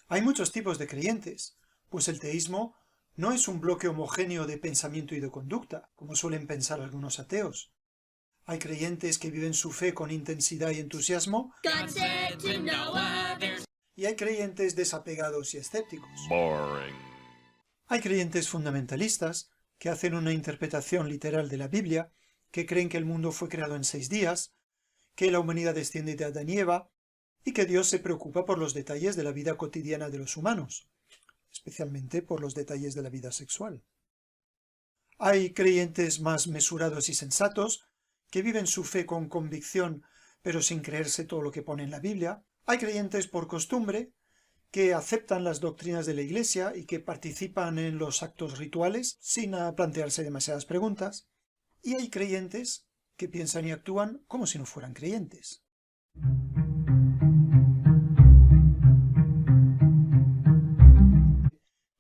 Hay muchos tipos de creyentes, pues el teísmo no es un bloque homogéneo de pensamiento y de conducta, como suelen pensar algunos ateos. Hay creyentes que viven su fe con intensidad y entusiasmo, y hay creyentes desapegados y escépticos. Boring. Hay creyentes fundamentalistas que hacen una interpretación literal de la Biblia, que creen que el mundo fue creado en 6 días, que la humanidad desciende de Adán y Eva, y que Dios se preocupa por los detalles de la vida cotidiana de los humanos, especialmente por los detalles de la vida sexual. Hay creyentes más mesurados y sensatos, que viven su fe con convicción, pero sin creerse todo lo que pone en la Biblia. Hay creyentes por costumbre, que aceptan las doctrinas de la Iglesia y que participan en los actos rituales sin plantearse demasiadas preguntas. Y hay creyentes que piensan y actúan como si no fueran creyentes.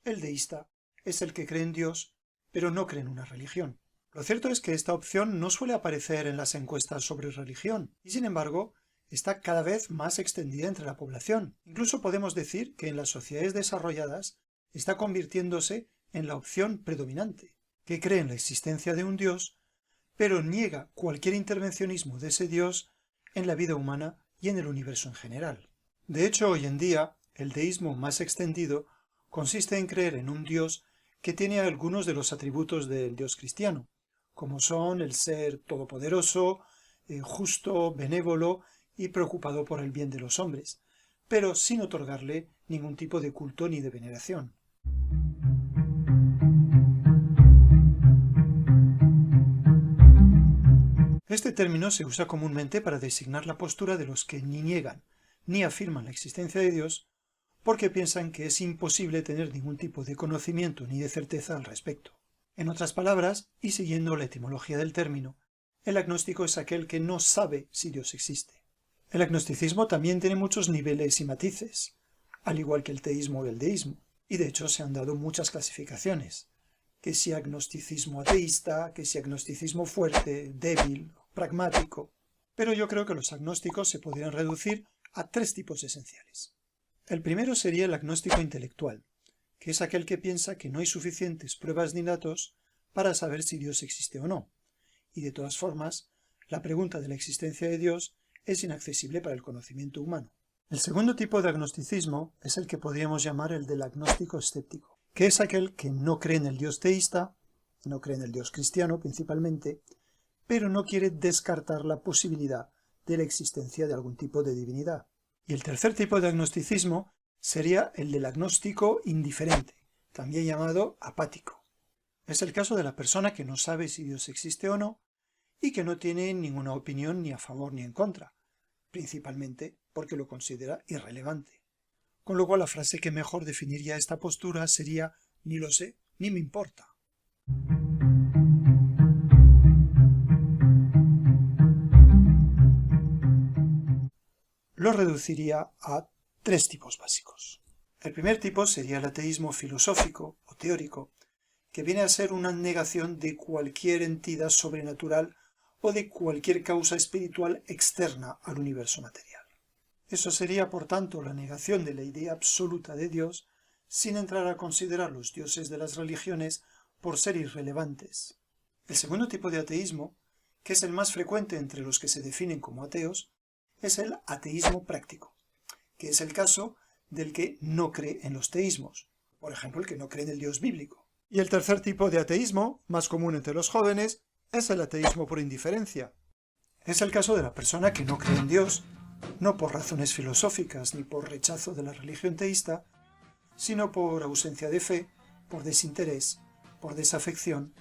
El deísta es el que cree en Dios, pero no cree en una religión. Lo cierto es que esta opción no suele aparecer en las encuestas sobre religión, y sin embargo, está cada vez más extendida entre la población. Incluso podemos decir que en las sociedades desarrolladas está convirtiéndose en la opción predominante, que cree en la existencia de un Dios, pero niega cualquier intervencionismo de ese Dios en la vida humana y en el universo en general. De hecho, hoy en día, el deísmo más extendido consiste en creer en un Dios que tiene algunos de los atributos del Dios cristiano, como son el ser todopoderoso, justo, benévolo y preocupado por el bien de los hombres, pero sin otorgarle ningún tipo de culto ni de veneración. Este término se usa comúnmente para designar la postura de los que ni niegan ni afirman la existencia de Dios, porque piensan que es imposible tener ningún tipo de conocimiento ni de certeza al respecto. En otras palabras, y siguiendo la etimología del término, el agnóstico es aquel que no sabe si Dios existe. El agnosticismo también tiene muchos niveles y matices, al igual que el teísmo y el deísmo, y de hecho se han dado muchas clasificaciones, que si agnosticismo ateísta, que si agnosticismo fuerte, débil, pragmático, pero yo creo que los agnósticos se podrían reducir a 3 tipos esenciales. El primero sería el agnóstico intelectual, que es aquel que piensa que no hay suficientes pruebas ni datos para saber si Dios existe o no, y de todas formas, la pregunta de la existencia de Dios es inaccesible para el conocimiento humano. El segundo tipo de agnosticismo es el que podríamos llamar el del agnóstico escéptico, que es aquel que no cree en el Dios teísta, no cree en el Dios cristiano principalmente, pero no quiere descartar la posibilidad de la existencia de algún tipo de divinidad. Y el tercer tipo de agnosticismo sería el del agnóstico indiferente, también llamado apático. Es el caso de la persona que no sabe si Dios existe o no, y que no tiene ninguna opinión ni a favor ni en contra, principalmente porque lo considera irrelevante. Con lo cual la frase que mejor definiría esta postura sería: ni lo sé, ni me importa. Lo reduciría a 3 tipos básicos. El primer tipo sería el ateísmo filosófico o teórico, que viene a ser una negación de cualquier entidad sobrenatural o de cualquier causa espiritual externa al universo material. Eso sería, por tanto, la negación de la idea absoluta de Dios, sin entrar a considerar los dioses de las religiones por ser irrelevantes. El segundo tipo de ateísmo, que es el más frecuente entre los que se definen como ateos, es el ateísmo práctico, que es el caso del que no cree en los teísmos, por ejemplo, el que no cree en el Dios bíblico. Y el tercer tipo de ateísmo, más común entre los jóvenes, es el ateísmo por indiferencia. Es el caso de la persona que no cree en Dios, no por razones filosóficas ni por rechazo de la religión teísta, sino por ausencia de fe, por desinterés, por desafección,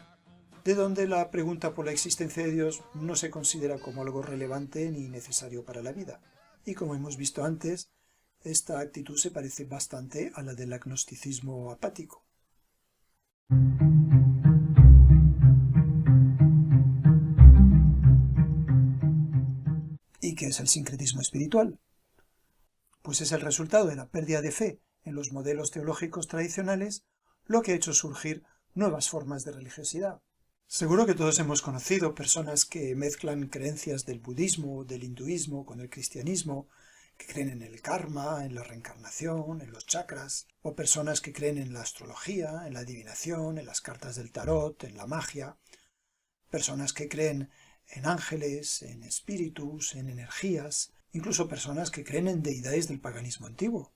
de donde la pregunta por la existencia de Dios no se considera como algo relevante ni necesario para la vida. Y como hemos visto antes, esta actitud se parece bastante a la del agnosticismo apático. ¿Y qué es el sincretismo espiritual? Pues es el resultado de la pérdida de fe en los modelos teológicos tradicionales lo que ha hecho surgir nuevas formas de religiosidad. Seguro que todos hemos conocido personas que mezclan creencias del budismo, del hinduismo con el cristianismo, que creen en el karma, en la reencarnación, en los chakras, o personas que creen en la astrología, en la adivinación, en las cartas del tarot, en la magia, personas que creen en ángeles, en espíritus, en energías, incluso personas que creen en deidades del paganismo antiguo.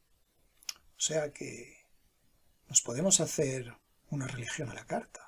O sea que nos podemos hacer una religión a la carta.